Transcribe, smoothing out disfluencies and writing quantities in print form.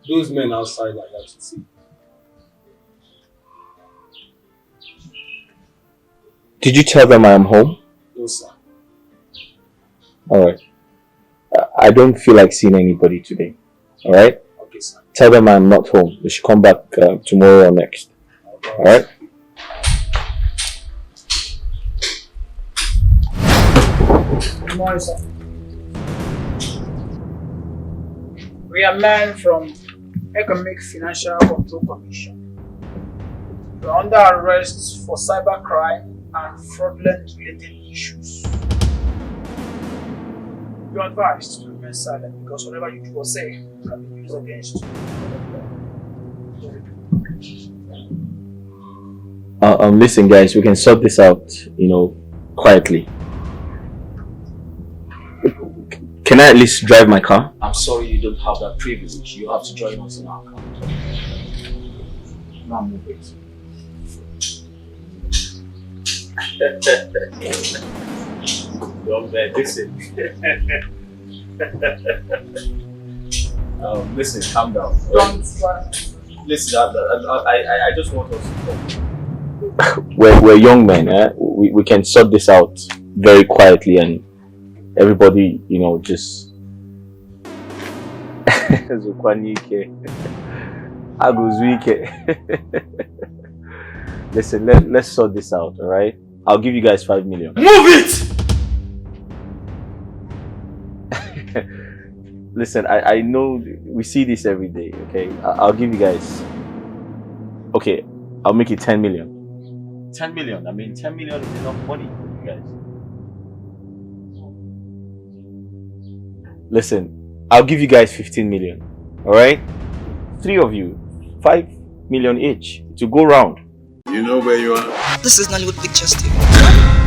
those men outside like that to see. Did you tell them I am home? No, sir. Alright. I don't feel like seeing anybody today. Alright? Okay, sir. Tell them I'm not home. They should come back tomorrow or next. Alright? Good morning, sir. We are men from Economic Financial Control Commission. We are under arrest for cybercrime and fraudulent related issues. You are advised to remain silent because whatever you do or say can be used against you. Listen, guys, we can sort this out, quietly. Can I at least drive my car? I'm sorry you don't have that privilege. You have to join us in our car. Now move it. Young man, listen. Listen, calm down. Don't try. Listen, I just want us to talk. We're young men, eh? We can sort this out very quietly and everybody, just Listen, let's sort this out, alright? I'll give you guys 5 million. Move it! Listen, I know we see this every day, okay? I'll give you guys. Okay, I'll make it 10 million. 10 million. I mean, 10 million is enough money for you guys. Listen, I'll give you guys 15 million. Alright? 3 of you, 5 million each to go round. You know where you are? This is Nollywood Pictures TV.